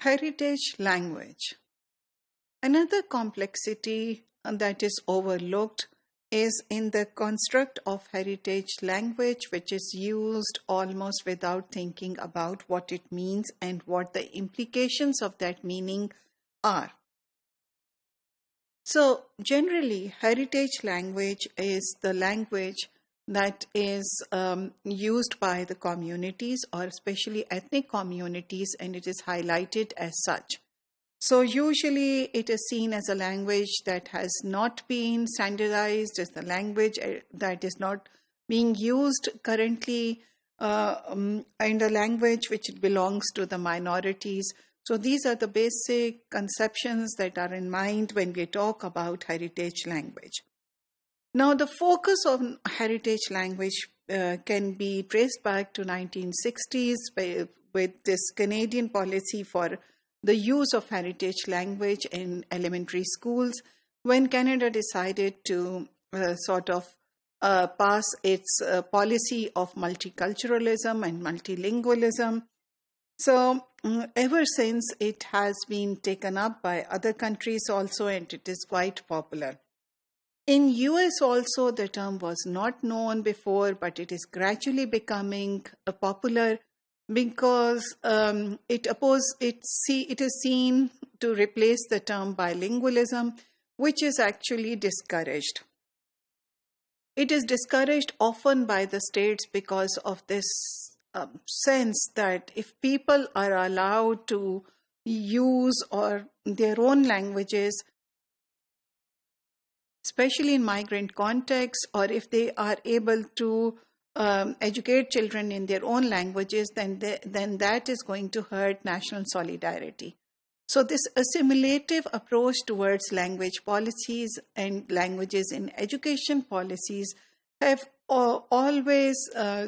Heritage language. Another complexity that is overlooked is in the construct of heritage language, which is used almost without thinking about what it means and what the implications of that meaning are. So generally, heritage language is the language that is used by the communities, or especially ethnic communities, and it is highlighted as such. So usually it is seen as a language that has not been standardized, as the language that is not being used currently, and a language which belongs to the minorities. So these are the basic conceptions that are in mind when we talk about heritage language. Now, the focus of heritage language can be traced back to 1960s with this Canadian policy for the use of heritage language in elementary schools, when Canada decided to pass its policy of multiculturalism and multilingualism. So ever since, it has been taken up by other countries also, and it is quite popular. In US also, the term was not known before, but it is gradually becoming popular because it is seen to replace the term bilingualism, which is actually discouraged. It is discouraged often by the states because of this sense that if people are allowed to use their own languages, especially in migrant contexts, or if they are able to educate children in their own languages, then that is going to hurt national solidarity. So this assimilative approach towards language policies and languages in education policies have always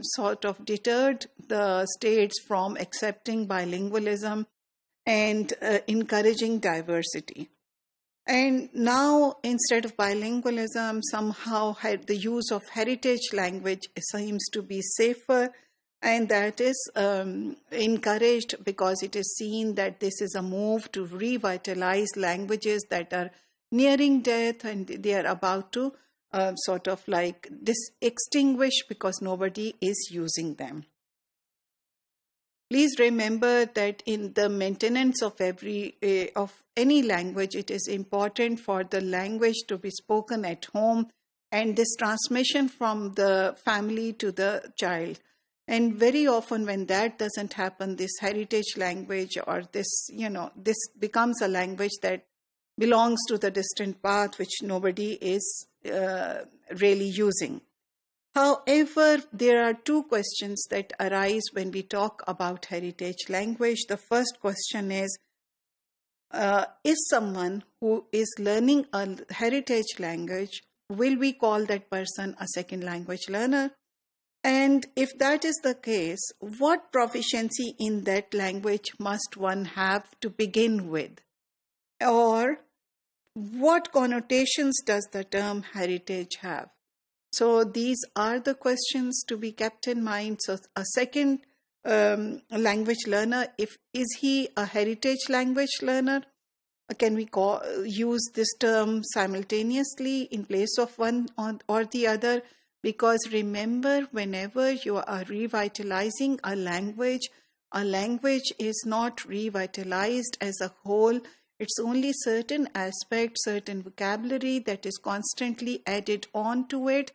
sort of deterred the states from accepting bilingualism and encouraging diversity. And now, instead of bilingualism, somehow the use of heritage language seems to be safer, and that is encouraged because it is seen that this is a move to revitalize languages that are nearing death, and they are about to extinguish because nobody is using them. Please remember that in the maintenance of any language, it is important for the language to be spoken at home, and this transmission from the family to the child. And very often when that doesn't happen, this heritage language or this becomes a language that belongs to the distant past, which nobody is really using. However, there are two questions that arise when we talk about heritage language. The first question is someone who is learning a heritage language, will we call that person a second language learner? And if that is the case, what proficiency in that language must one have to begin with? Or what connotations does the term heritage have? So these are the questions to be kept in mind. So a second language learner, is he a heritage language learner? Can we use this term simultaneously in place of one or the other? Because remember, whenever you are revitalizing a language is not revitalized as a whole. It's only certain aspects, certain vocabulary that is constantly added on to it,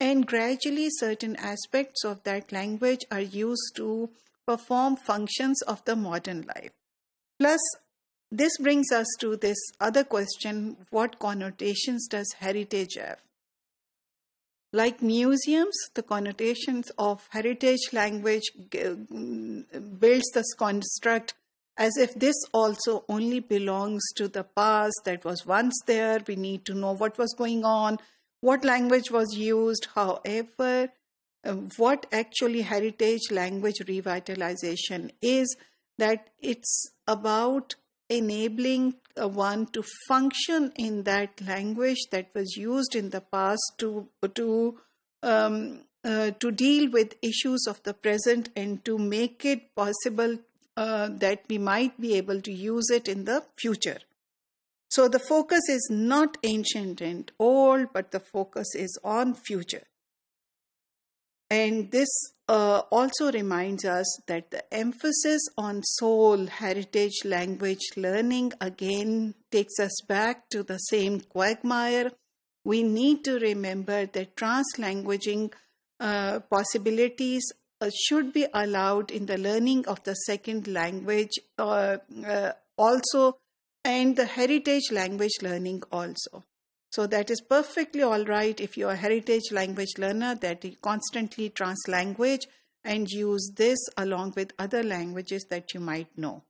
and gradually certain aspects of that language are used to perform functions of the modern life. Plus, this brings us to this other question: what connotations does heritage have? Like museums, the connotations of heritage language builds this construct as if this also only belongs to the past that was once there. We need to know what was going on, what language was used. However, what actually heritage language revitalization is, that it's about enabling one to function in that language that was used in the past to deal with issues of the present and to make it possible that we might be able to use it in the future. So the focus is not ancient and old, but the focus is on future. And this also reminds us that the emphasis on soul, heritage, language learning again takes us back to the same quagmire. We need to remember that translanguaging possibilities should be allowed in the learning of the second language also, and the heritage language learning also. So that is perfectly all right if you are a heritage language learner, that you constantly translanguage and use this along with other languages that you might know.